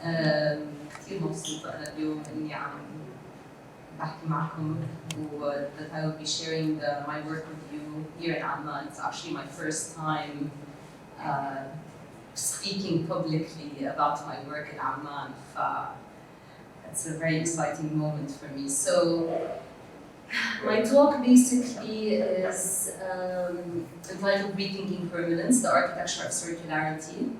كثير مبسوطة أنا اليوم إني عم بحكي معكم that I will be sharing my work with you here in Amman. It's actually my first time speaking publicly about my work in Amman. It's a very exciting moment for me. So my talk basically is entitled Rethinking Permanence, the Architecture of Circularity.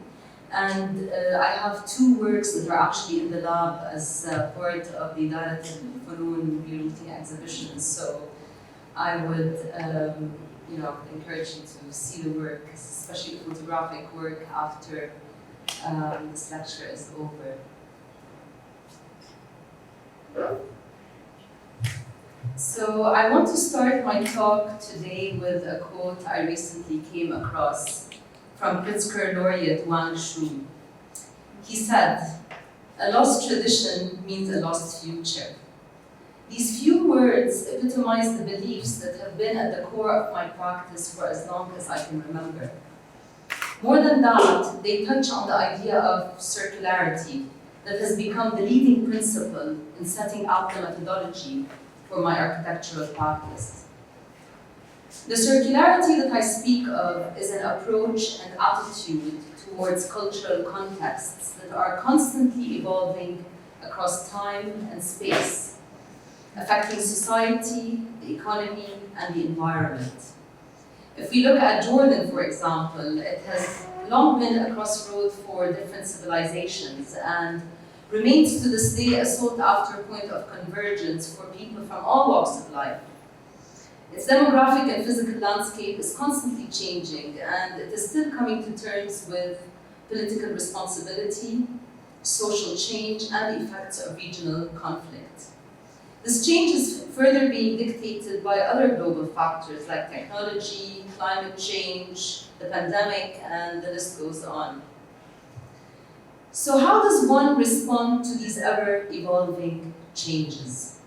And I have two works that are actually in the lab as part of the إعادة الفنون exhibition. So I would encourage you to see the work, especially the photographic work, after this lecture is over. So I want to start my talk today with a quote I recently came across from Pritzker laureate Wang Shu. He said, "A lost tradition means a lost future." These few words epitomize the beliefs that have been at the core of my practice for as long as I can remember. More than that, they touch on the idea of circularity that has become the leading principle in setting out the methodology for my architectural practice. The circularity that I speak of is an approach and attitude towards cultural contexts that are constantly evolving across time and space, affecting society, the economy, and the environment. If we look at Jordan, for example, it has long been a crossroad for different civilizations and remains to this day a sought-after point of convergence for people from all walks of life. Its demographic and physical landscape is constantly changing, and it is still coming to terms with political responsibility, social change, and the effects of regional conflict. This change is further being dictated by other global factors like technology, climate change, the pandemic, and the list goes on. So how does one respond to these ever-evolving changes?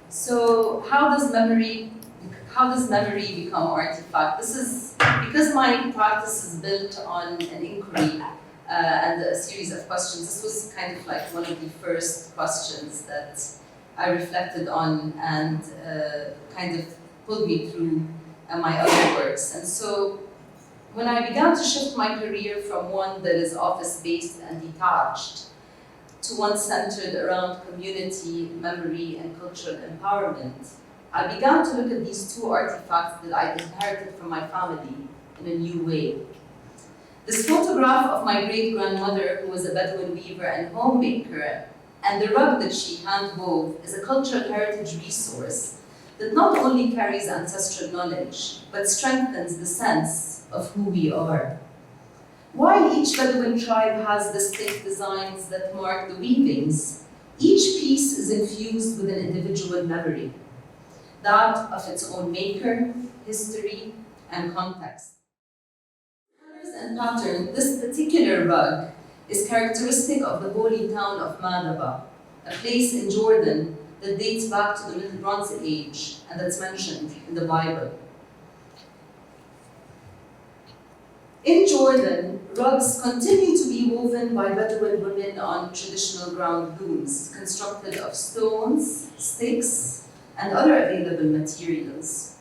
So how does memory become artifact? This is because my practice is built on an inquiry and a series of questions. This was kind of like one of the first questions that I reflected on and kind of pulled me through my other works. And so when I began to shift my career from one that is office-based and detached to one centered around community, memory, and cultural empowerment, I began to look at these two artifacts that I inherited from my family in a new way. This photograph of my great-grandmother, who was a Bedouin weaver and homemaker, and the rug that she hand-wove is a cultural heritage resource that not only carries ancestral knowledge, but strengthens the sense of who we are. While each Bedouin tribe has distinct designs that mark the weavings, each piece is infused with an individual memory, that of its own maker, history, and context. Colors and pattern, this particular rug is characteristic of the holy town of Madaba, a place in Jordan that dates back to the Middle Bronze Age and that's mentioned in the Bible. In Jordan, rugs continue to be woven by Bedouin women on traditional ground looms, constructed of stones, sticks, and other available materials.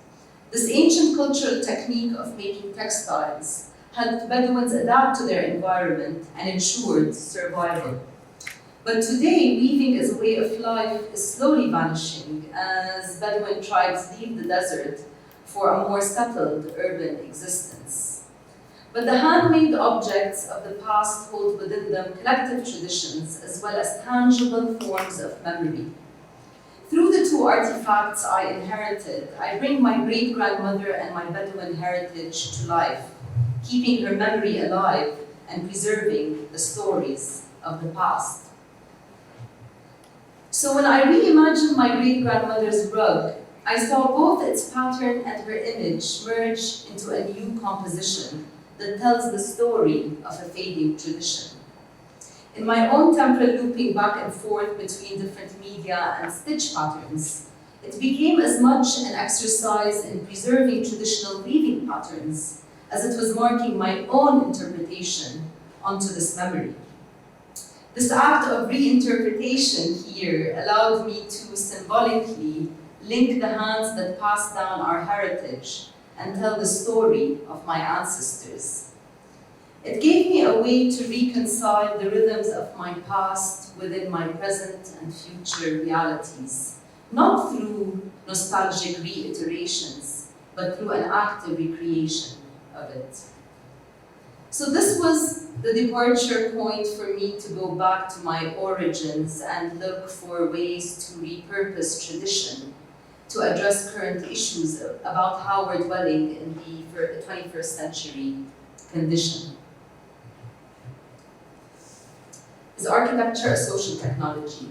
This ancient cultural technique of making textiles helped Bedouins adapt to their environment and ensured survival. But today, weaving as a way of life is slowly vanishing as Bedouin tribes leave the desert for a more settled urban existence. But the handmade objects of the past hold within them collective traditions as well as tangible forms of memory. Through the two artifacts I inherited, I bring my great-grandmother and my Bedouin heritage to life, keeping her memory alive and preserving the stories of the past. So when I reimagined my great-grandmother's rug, I saw both its pattern and her image merge into a new composition that tells the story of a fading tradition. In my own temporal looping back and forth between different media and stitch patterns, it became as much an exercise in preserving traditional weaving patterns as it was marking my own interpretation onto this memory. This act of reinterpretation here allowed me to symbolically link the hands that pass down our heritage and tell the story of my ancestors. It gave me a way to reconcile the rhythms of my past within my present and future realities, not through nostalgic reiterations, but through an active recreation of it. So this was the departure point for me to go back to my origins and look for ways to repurpose tradition to address current issues about how we're dwelling in the 21st century condition. Is architecture a social technology?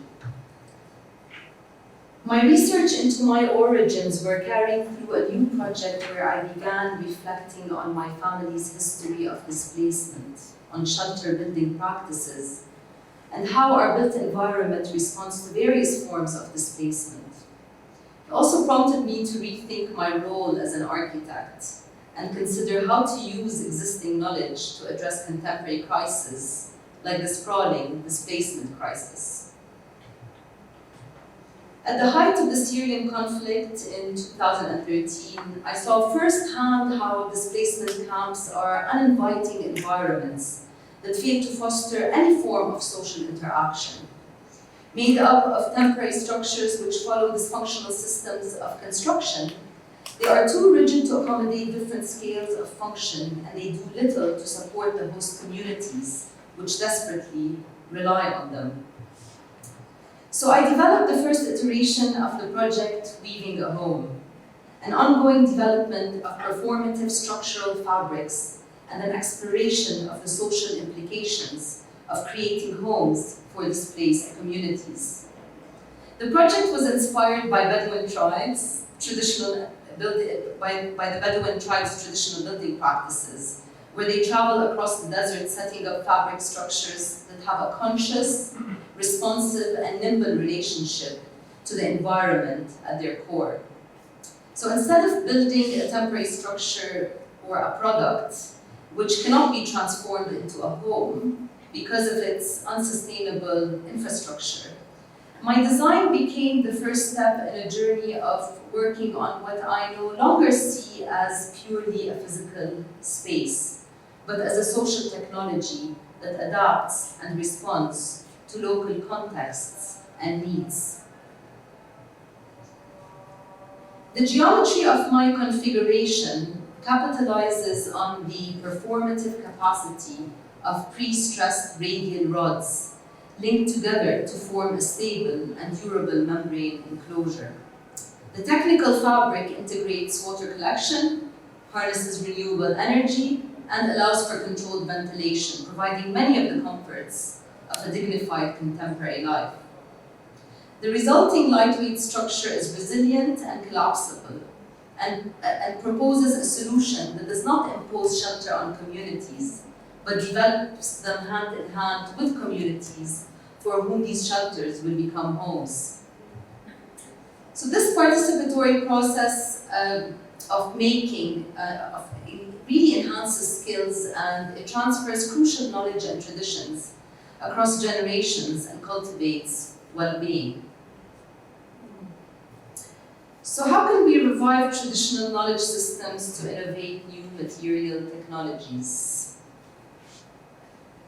My research into my origins were carried through a new project where I began reflecting on my family's history of displacement, on shelter building practices, and how our built environment responds to various forms of displacement. It also prompted me to rethink my role as an architect and consider how to use existing knowledge to address contemporary crises like the sprawling displacement crisis. At the height of the Syrian conflict in 2013, I saw firsthand how displacement camps are uninviting environments that fail to foster any form of social interaction. Made up of temporary structures which follow dysfunctional systems of construction, they are too rigid to accommodate different scales of function, and they do little to support the host communities, which desperately rely on them. So I developed the first iteration of the project, Weaving a Home, an ongoing development of performative structural fabrics and an exploration of the social implications of creating homes for displaced communities. The project was inspired by Bedouin tribes, by the Bedouin tribes' traditional building practices, where they travel across the desert setting up fabric structures that have a conscious, responsive, and nimble relationship to the environment at their core. So instead of building a temporary structure or a product which cannot be transformed into a home because of its unsustainable infrastructure, my design became the first step in a journey of working on what I no longer see as purely a physical space, but as a social technology that adapts and responds to local contexts and needs. The geometry of my configuration capitalizes on the performative capacity of pre-stressed radial rods linked together to form a stable and durable membrane enclosure. The technical fabric integrates water collection, harnesses renewable energy, and allows for controlled ventilation, providing many of the comforts of a dignified contemporary life. The resulting lightweight structure is resilient and collapsible, and proposes a solution that does not impose shelter on communities, but develops them hand in hand with communities for whom these shelters will become homes. So this participatory process of making really enhances skills, and it transfers crucial knowledge and traditions across generations and cultivates well-being. So how can we revive traditional knowledge systems to innovate new material technologies?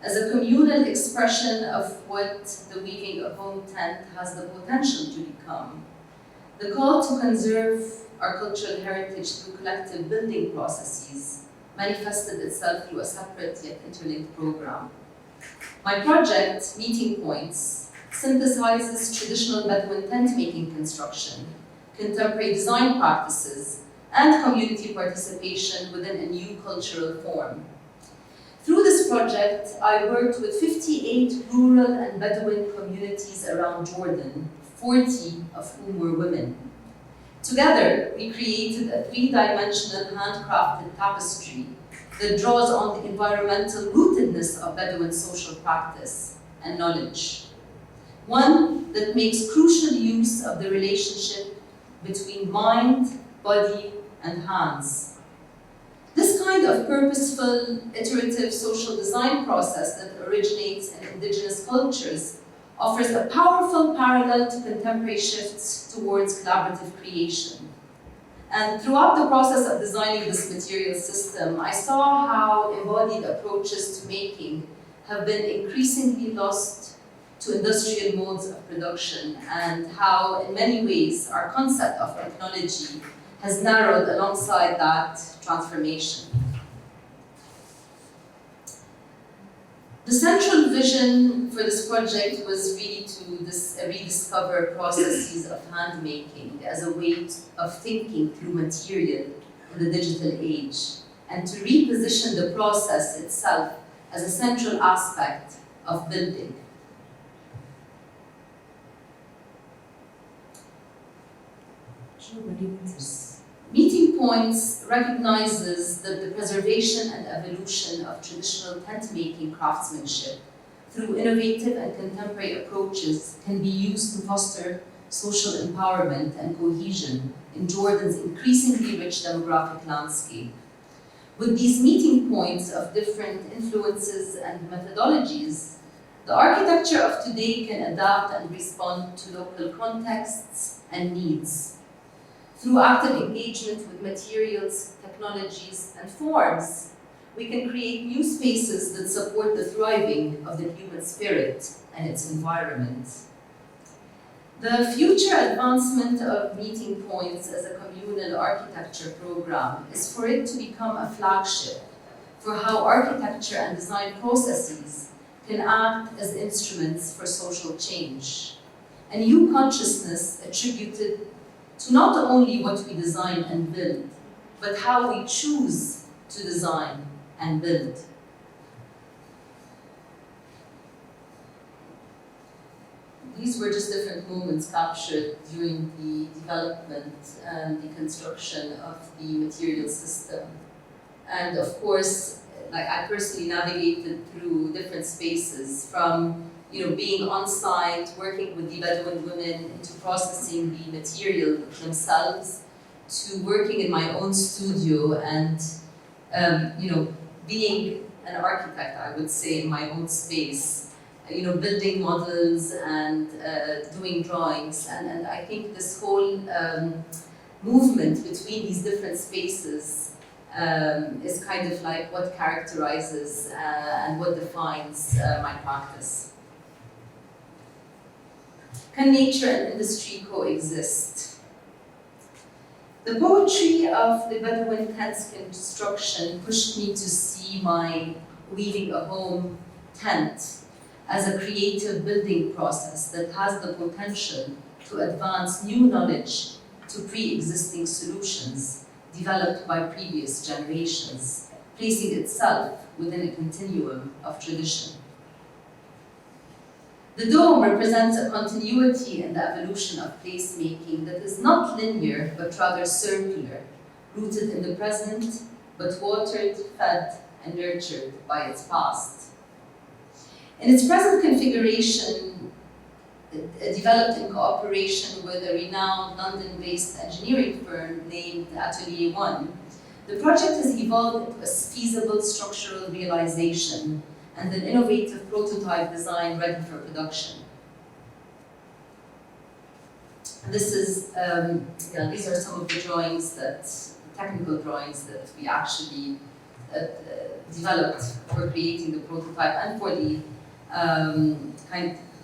As a communal expression of what the weaving of home tent has the potential to become, the call to conserve our cultural heritage through collective building processes manifested itself through a separate yet interlinked program. My project, Meeting Points, synthesizes traditional Bedouin tent-making construction, contemporary design practices, and community participation within a new cultural form. Through this project, I worked with 58 rural and Bedouin communities around Jordan, 40 of whom were women. Together, we created a three-dimensional handcrafted tapestry that draws on the environmental rootedness of Bedouin social practice and knowledge. One that makes crucial use of the relationship between mind, body, and hands. This kind of purposeful, iterative social design process that originates in indigenous cultures offers a powerful parallel to contemporary shifts towards collaborative creation. And throughout the process of designing this material system, I saw how embodied approaches to making have been increasingly lost to industrial modes of production, and how, in many ways, our concept of technology has narrowed alongside that transformation. The central vision for this project was really to rediscover processes of handmaking as a way of thinking through material in the digital age, and to reposition the process itself as a central aspect of building. Meeting Points recognizes that the preservation and evolution of traditional tent-making craftsmanship through innovative and contemporary approaches can be used to foster social empowerment and cohesion in Jordan's increasingly rich demographic landscape. With these meeting points of different influences and methodologies, the architecture of today can adapt and respond to local contexts and needs. Through active engagement with materials, technologies, and forms, we can create new spaces that support the thriving of the human spirit and its environment. The future advancement of Meeting Points as a communal architecture program is for it to become a flagship for how architecture and design processes can act as instruments for social change. A new consciousness attributed to not only what we design and build, but how we choose to design and build. These were just different moments captured during the development and the construction of the material system. And of course, like I personally navigated through different spaces, from being on site, working with the Bedouin women into processing the material themselves, to working in my own studio and being an architect, I would say, in my own space, building models and doing drawings. And I think this whole movement between these different spaces is kind of like what characterizes and what defines my practice. Can nature and industry coexist? The poetry of the Bedouin tent's construction pushed me to see my weaving a home tent as a creative building process that has the potential to advance new knowledge to pre-existing solutions developed by previous generations, placing itself within a continuum of tradition. The dome represents a continuity in the evolution of placemaking that is not linear, but rather circular, rooted in the present, but watered, fed, and nurtured by its past. In its present configuration, developed in cooperation with a renowned London-based engineering firm named Atelier 1, the project has evolved into a feasible structural realization and an innovative prototype design ready for production. This is, these are some of the drawings technical drawings that we actually developed for creating the prototype and for the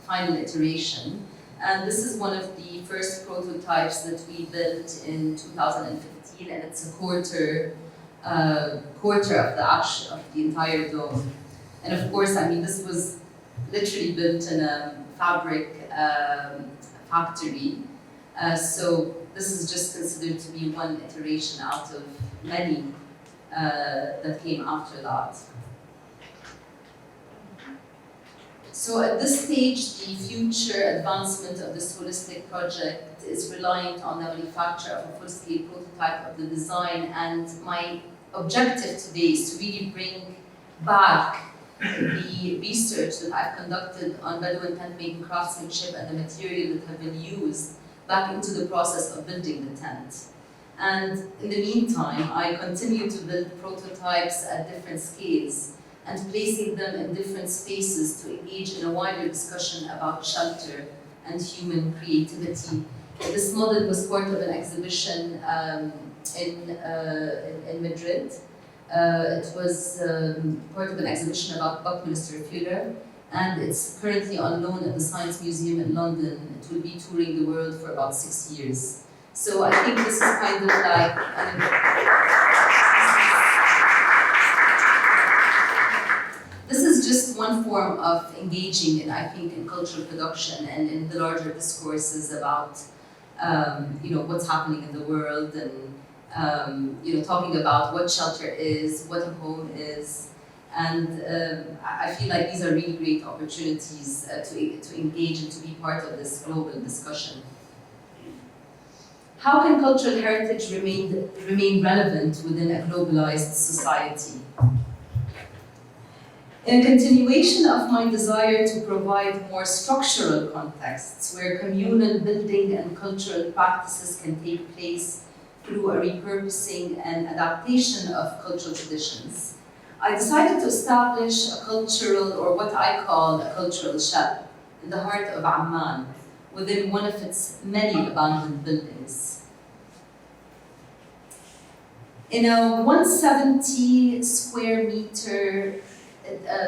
final iteration. And this is one of the first prototypes that we built in 2015, and it's a quarter of the entire dome. And of course, this was literally built in a fabric factory. So this is just considered to be one iteration out of many that came after that. So at this stage, the future advancement of this holistic project is reliant on the manufacture of a full-scale prototype of the design, and my objective today is to really bring back the research that I've conducted on Bedouin tent-making craftsmanship and the material that have been used back into the process of building the tent. And in the meantime, I continue to build prototypes at different scales and placing them in different spaces to engage in a wider discussion about shelter and human creativity. This model was part of an exhibition in Madrid. It was part of an exhibition about Buckminster Fuller, and it's currently on loan at the Science Museum in London. It will be touring the world for about 6 years. So I think this is kind of like this is just one form of engaging in, I think, in cultural production and in the larger discourses about what's happening in the world, and talking about what shelter is, what a home is. And I feel like these are really great opportunities to engage and to be part of this global discussion. How can cultural heritage remain relevant within a globalized society? In continuation of my desire to provide more structural contexts where communal building and cultural practices can take place through a repurposing and adaptation of cultural traditions, I decided to establish a cultural, or what I call a cultural shell, in the heart of Amman, within one of its many abandoned buildings. In a 170 square meter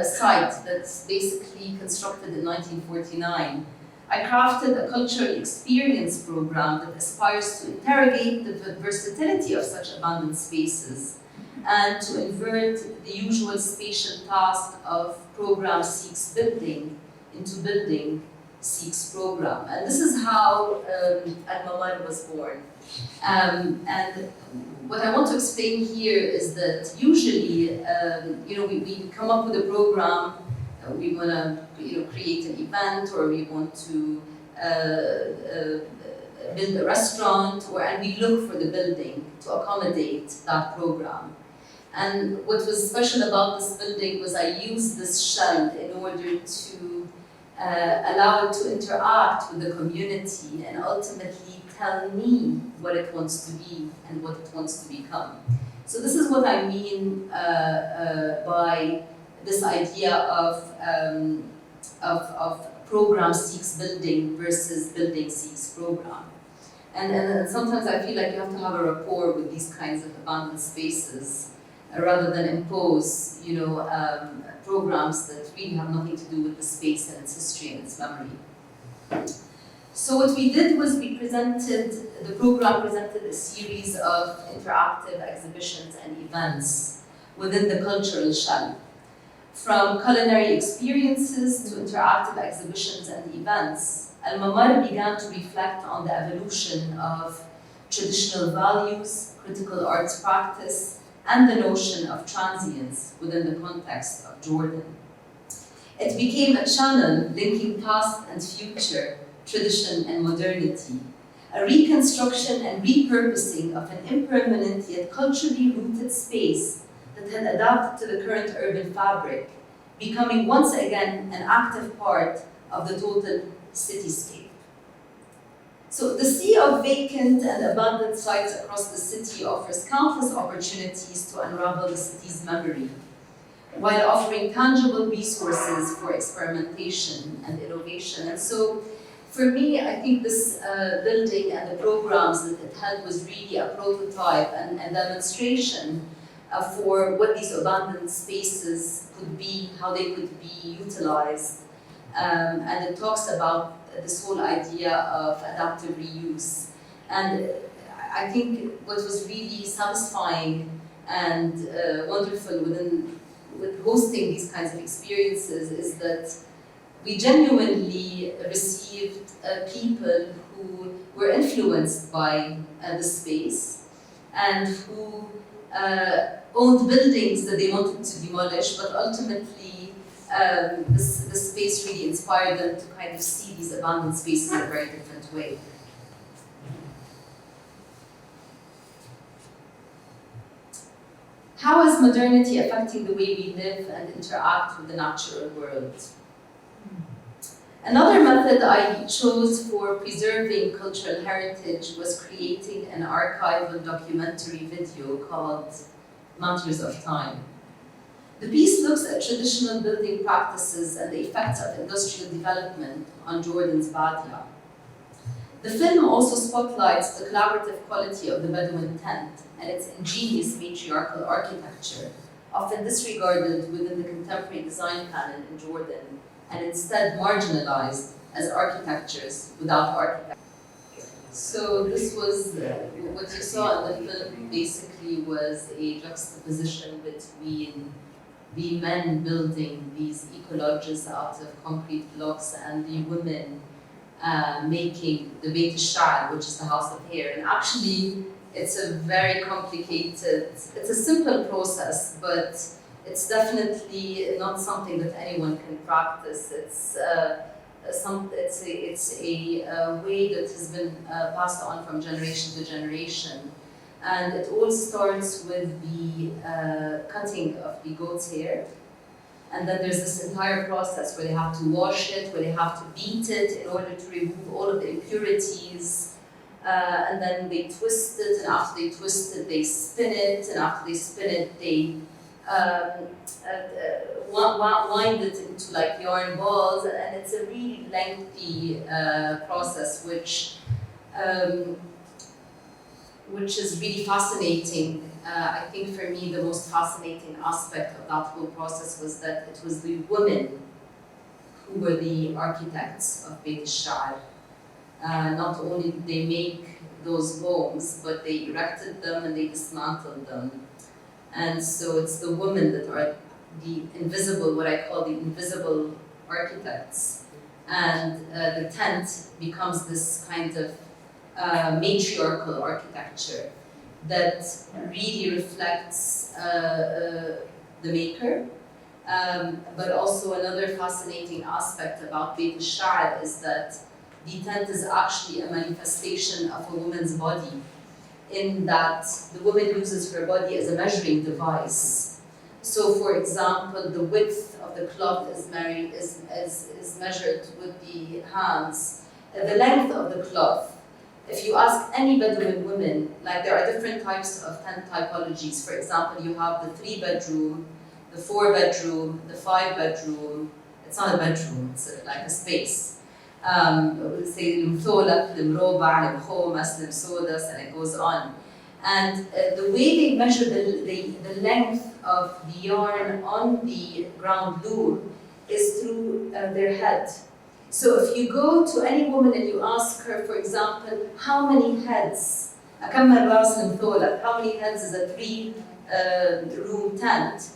site that's basically constructed in 1949, I crafted a cultural experience program that aspires to interrogate the versatility of such abandoned spaces and to invert the usual spatial task of program seeks building into building seeks program. And this is how Al-Mamar was born. And what I want to explain here is that usually, we come up with a program, we want to create an event, or we want to build a restaurant, and we look for the building to accommodate that program. And what was special about this building was I used this shell in order to allow it to interact with the community and ultimately tell me what it wants to be and what it wants to become. So this is what I mean by this idea of program seeks building versus building seeks program. And sometimes I feel like you have to have a rapport with these kinds of abandoned spaces rather than impose, programs that really have nothing to do with the space and its history and its memory. So what we did was the program presented a series of interactive exhibitions and events within the cultural shell. From culinary experiences to interactive exhibitions and events, Al-Mamar began to reflect on the evolution of traditional values, critical arts practice, and the notion of transience within the context of Jordan. It became a channel linking past and future, tradition and modernity, a reconstruction and repurposing of an impermanent yet culturally rooted space that had adapted to the current urban fabric, becoming once again an active part of the total cityscape. So the sea of vacant and abandoned sites across the city offers countless opportunities to unravel the city's memory, while offering tangible resources for experimentation and innovation. And so for me, I think this building and the programs that it had was really a prototype and demonstration for what these abandoned spaces could be, how they could be utilized. And it talks about this whole idea of adaptive reuse. And I think what was really satisfying and wonderful with hosting these kinds of experiences is that we genuinely received people who were influenced by the space and who owned buildings that they wanted to demolish, but ultimately this space really inspired them to kind of see these abandoned spaces in a very different way. How is modernity affecting the way we live and interact with the natural world? Another method I chose for preserving cultural heritage was creating an archival documentary video called Matters of Time. The piece looks at traditional building practices and the effects of industrial development on Jordan's Badia. The film also spotlights the collaborative quality of the Bedouin tent and its ingenious matriarchal architecture, often disregarded within the contemporary design canon in Jordan, and instead marginalized as architectures without architecture. So this was, what you saw in the film basically was a juxtaposition between the men building these eco-lodges out of concrete blocks and the women making the Beit al-Sha'ar, which is the house of hair. And actually, it's a very complicated, it's a simple process, but it's definitely not something that anyone can practice. It's a way that has been passed on from generation to generation. And it all starts with the cutting of the goat's hair. And then there's this entire process where they have to wash it, where they have to beat it in order to remove all of the impurities. And then they twist it, and after they twist it, they spin it, and after they spin it, they wind it into like yarn balls, and it's a really lengthy process, which is really fascinating. I think for me the most fascinating aspect of that whole process was that it was the women who were the architects of Beit al-Sha'ar. Not only did they make those homes, but they erected them and they dismantled them. And so it's the women that are the invisible, what I call the invisible architects. And the tent becomes this kind of matriarchal architecture that really reflects the maker. But also another fascinating aspect about Beit al-Sha'ar is that the tent is actually a manifestation of a woman's body, in that the woman uses her body as a measuring device. So, for example, the width of the cloth is measured with the hands. The length of the cloth. If you ask any Bedouin women, like there are different types of tent typologies. For example, you have the 3-bedroom, the 4-bedroom, the 5-bedroom. It's not a bedroom, it's like a space. We'll say المثولة, المربع, المخومس, المسودس, and it goes on. And the way they measure the length of the yarn on the ground loom is through their head. So if you go to any woman and you ask her, for example, how many heads, أكمل راس المثولة, how many heads is a 3-room tent?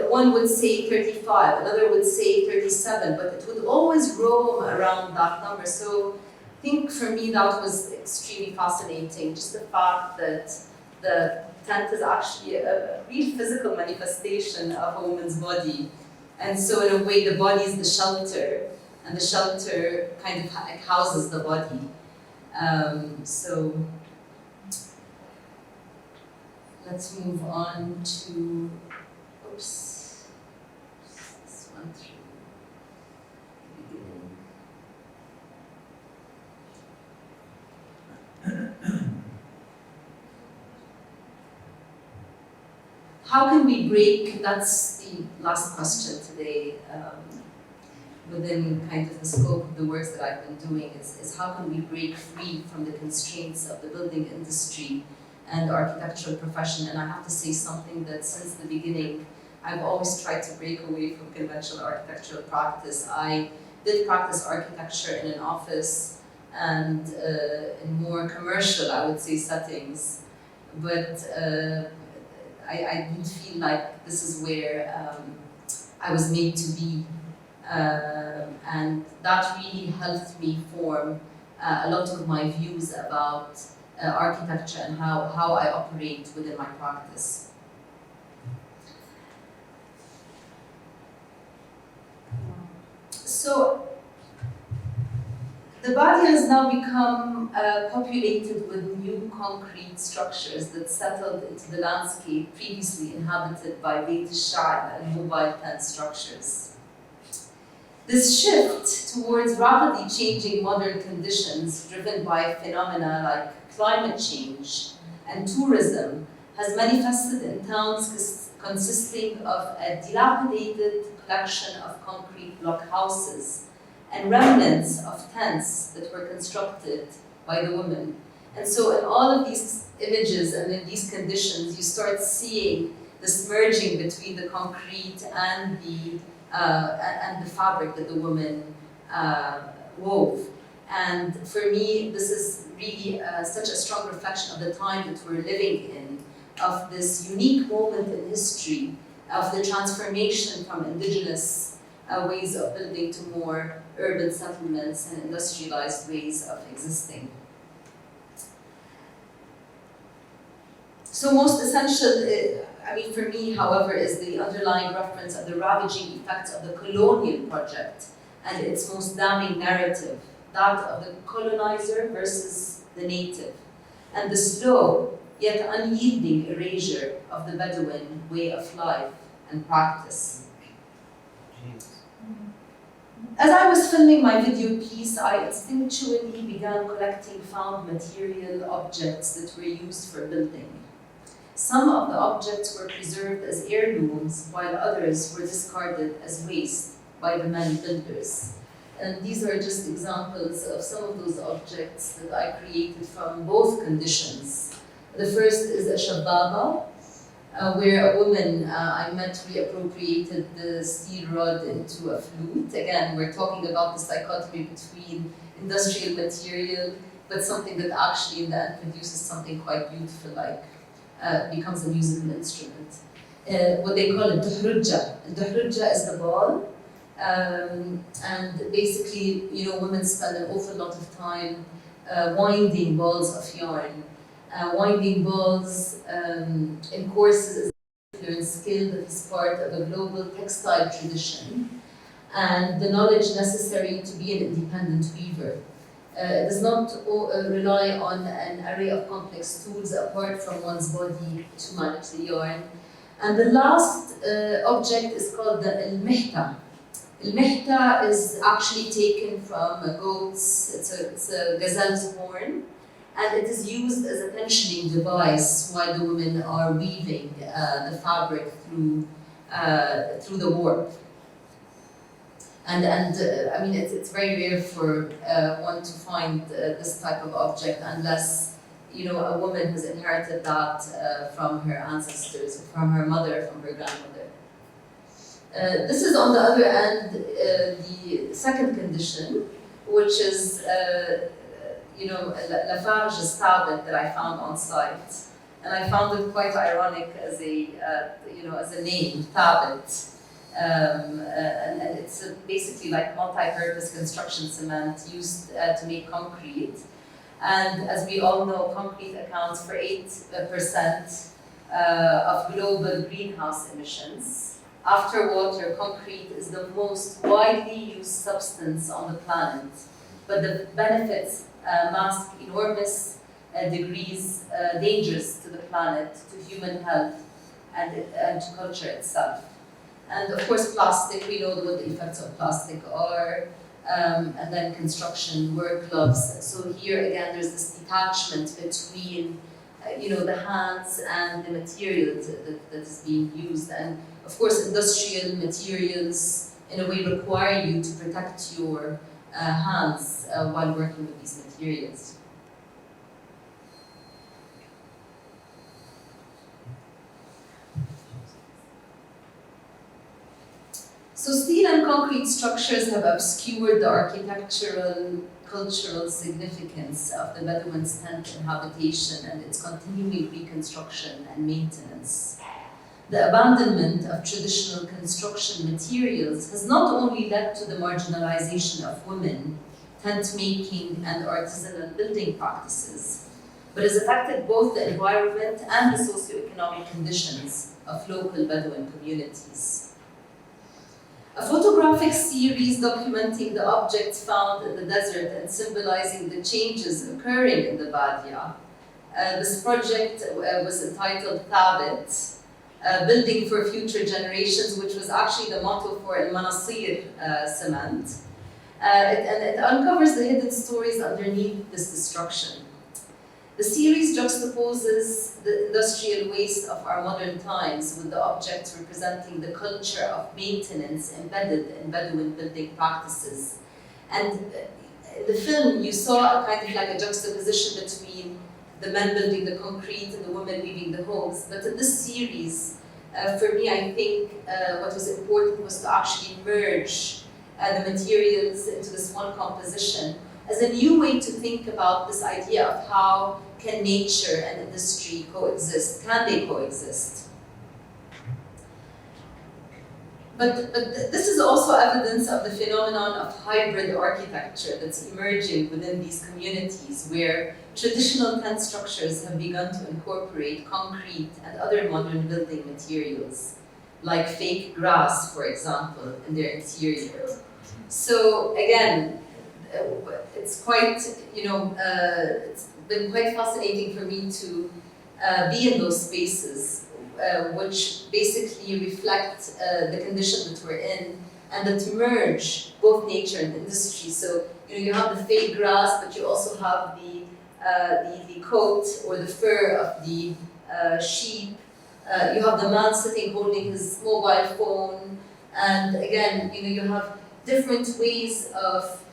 One would say 35, another would say 37, but it would always roam around that number. So I think for me that was extremely fascinating, just the fact that the tent is actually a real physical manifestation of a woman's body. And so in a way the body is the shelter, and the shelter kind of houses the body. So let's move on to, oops, this one through the beginning. How can we break, that's the last question today, within kind of the scope of the works that I've been doing, is how can we break free from the constraints of the building industry and the architectural profession? And I have to say something that since the beginning, I've always tried to break away from conventional architectural practice. I did practice architecture in an office and in more commercial, I would say, settings. But I didn't feel like this is where I was made to be. And that really helped me form a lot of my views about architecture and how I operate within my practice. So the body has now become populated with new concrete structures that settled into the landscape previously inhabited by Beit al-Sha'b and mobile tent structures. This shift towards rapidly changing modern conditions driven by phenomena like climate change and tourism has manifested in towns consisting of a dilapidated collection of concrete block houses and remnants of tents that were constructed by the women. And so in all of these images and in these conditions, you start seeing this merging between the concrete and the fabric that the woman wove. And for me, this is really such a strong reflection of the time that we're living in, of this unique moment in history, of the transformation from indigenous ways of building to more urban settlements and industrialized ways of existing. So most essential, for me, however, is the underlying reference of the ravaging effects of the colonial project and its most damning narrative, that of the colonizer versus the native, and the slow yet unyielding erasure of the Bedouin way of life and practice. As I was filming my video piece, I instinctually began collecting found material objects that were used for building. Some of the objects were preserved as heirlooms, while others were discarded as waste by the men builders. And these are just examples of some of those objects that I created from both conditions. The first is a shababa, where a woman I met reappropriated the steel rod into a flute. Again, we're talking about the dichotomy between industrial material, but something that actually in the end produces something quite beautiful, like becomes a musical instrument. What they call it duhrujja. Duhrujja is the ball, and basically, women spend an awful lot of time winding balls of yarn. Winding balls in courses is a particular skill that is part of a global textile tradition, and the knowledge necessary to be an independent weaver. It does not rely on an array of complex tools apart from one's body to manage the yarn. And the last object is called the المحتة. المحتة is actually taken from a goat's, it's a gazelle's horn, and it is used as a tensioning device while the women are weaving the fabric through the warp. And I mean, it's very rare for one to find this type of object unless, you know, a woman has inherited that from her ancestors, from her mother, from her grandmother. This is on the other end, the second condition, which is, you know, Lafarge tablet that I found on site. And I found it quite ironic as a, you know, as a name, tablet. And it's basically like multi-purpose construction cement used to make concrete. And as we all know, concrete accounts for 8% of global greenhouse emissions. After water, concrete is the most widely used substance on the planet, but the benefits mask enormous degrees dangerous to the planet, to human health, and to culture itself. And of course, plastic, we know what the effects of plastic are, and then construction, work gloves. So here again, there's this detachment between, you know, the hands and the material that is being used. And of course, industrial materials in a way require you to protect your hands while working with these materials. So steel and concrete structures have obscured the architectural, cultural significance of the Bedouin's tent habitation and its continuing reconstruction and maintenance. The abandonment of traditional construction materials has not only led to the marginalization of women, tent making and artisanal building practices, but has affected both the environment and the socioeconomic conditions of local Bedouin communities. A photographic series documenting the objects found in the desert and symbolizing the changes occurring in the Badia. This project was entitled Thabit, Building for Future Generations, which was actually the motto for El Manasir cement. And it uncovers the hidden stories underneath this destruction. The series juxtaposes the industrial waste of our modern times with the objects representing the culture of maintenance embedded in Bedouin building practices. And in the film, you saw a kind of like a juxtaposition between the men building the concrete and the women weaving the homes. But in this series, for me, I think what was important was to actually merge the materials into this one composition as a new way to think about this idea of how can nature and industry coexist? Can they coexist? But this is also evidence of the phenomenon of hybrid architecture that's emerging within these communities where traditional tent structures have begun to incorporate concrete and other modern building materials, like fake grass, for example, in their interior. So again, it's quite, you know, it's been quite fascinating for me to be in those spaces, which basically reflect the condition that we're in, and that merge both nature and industry. So, you know, you have the fake grass, but you also have the coat or the fur of the sheep. You have the man sitting holding his mobile phone, and again, you know, you have different ways of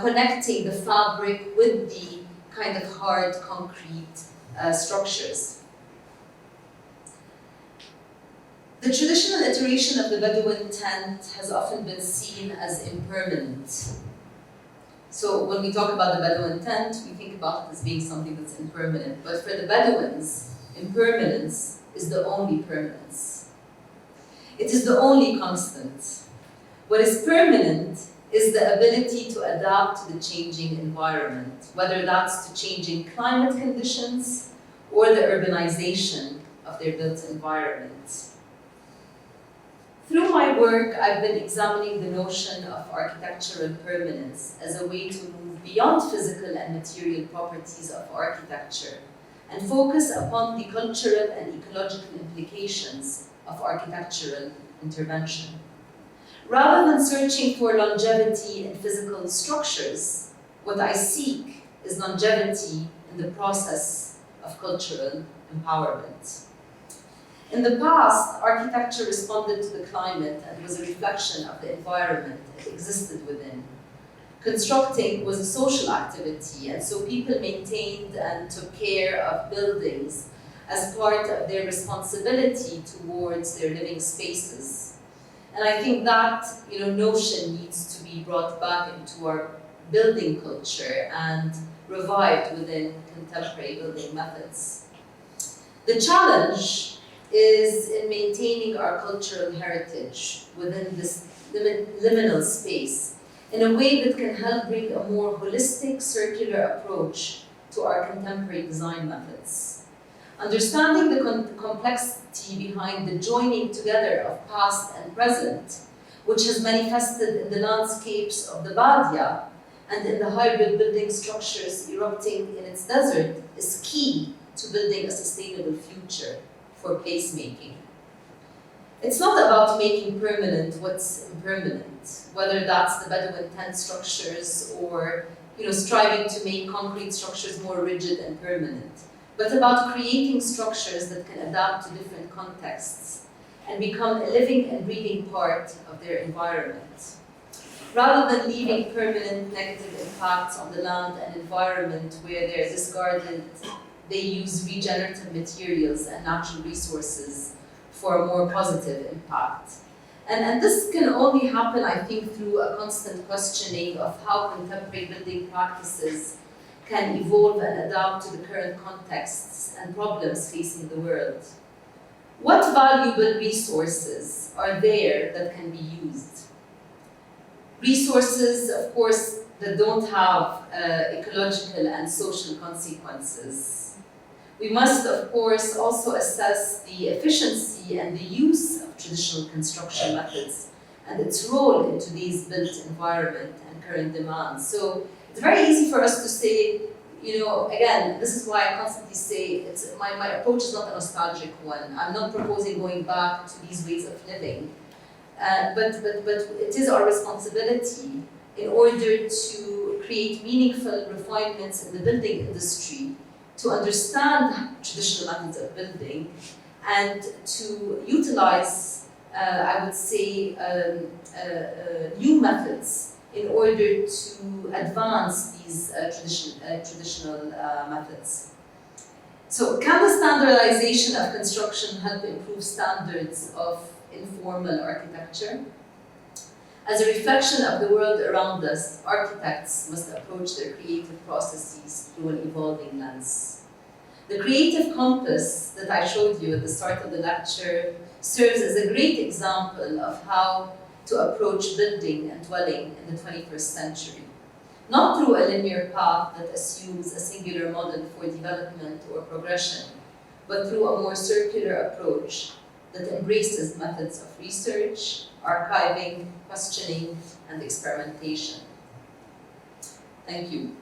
connecting the fabric with the kind of hard concrete structures. The traditional iteration of the Bedouin tent has often been seen as impermanent. So when we talk about the Bedouin tent, we think about it as being something that's impermanent. But for the Bedouins, impermanence is the only permanence. It is the only constant. What is permanent is the ability to adapt to the changing environment, whether that's to changing climate conditions or the urbanization of their built environment. Through my work, I've been examining the notion of architectural permanence as a way to move beyond physical and material properties of architecture and focus upon the cultural and ecological implications of architectural intervention. Rather than searching for longevity in physical structures, what I seek is longevity in the process of cultural empowerment. In the past, architecture responded to the climate and was a reflection of the environment it existed within. Constructing was a social activity, and so people maintained and took care of buildings as part of their responsibility towards their living spaces. And I think that notion needs to be brought back into our building culture and revived within contemporary building methods. The challenge is in maintaining our cultural heritage within this liminal space in a way that can help bring a more holistic, circular approach to our contemporary design methods. Understanding the complexity behind the joining together of past and present, which has manifested in the landscapes of the Badia and in the hybrid building structures erupting in its desert, is key to building a sustainable future for placemaking. It's not about making permanent what's impermanent, whether that's the Bedouin tent structures or striving to make concrete structures more rigid and permanent, but about creating structures that can adapt to different contexts and become a living and breathing part of their environment. Rather than leaving permanent negative impacts on the land and environment where they're discarded, they use regenerative materials and natural resources for a more positive impact. And this can only happen, I think, through a constant questioning of how contemporary building practices can evolve and adapt to the current contexts and problems facing the world. What valuable resources are there that can be used? Resources, of course, that don't have ecological and social consequences. We must, of course, also assess the efficiency and the use of traditional construction methods and its role in today's built environment and current demands. So it's very easy for us to say, again, this is why I constantly say my approach is not a nostalgic one. I'm not proposing going back to these ways of living. But it is our responsibility in order to create meaningful refinements in the building industry to understand traditional methods of building and to utilize, I would say, new methods in order to advance these traditional methods. So can the standardization of construction help improve standards of informal architecture? As a reflection of the world around us, architects must approach their creative processes through an evolving lens. The creative compass that I showed you at the start of the lecture serves as a great example of how to approach building and dwelling in the 21st century. Not through a linear path that assumes a singular model for development or progression, but through a more circular approach that embraces methods of research, archiving, questioning, and experimentation. Thank you.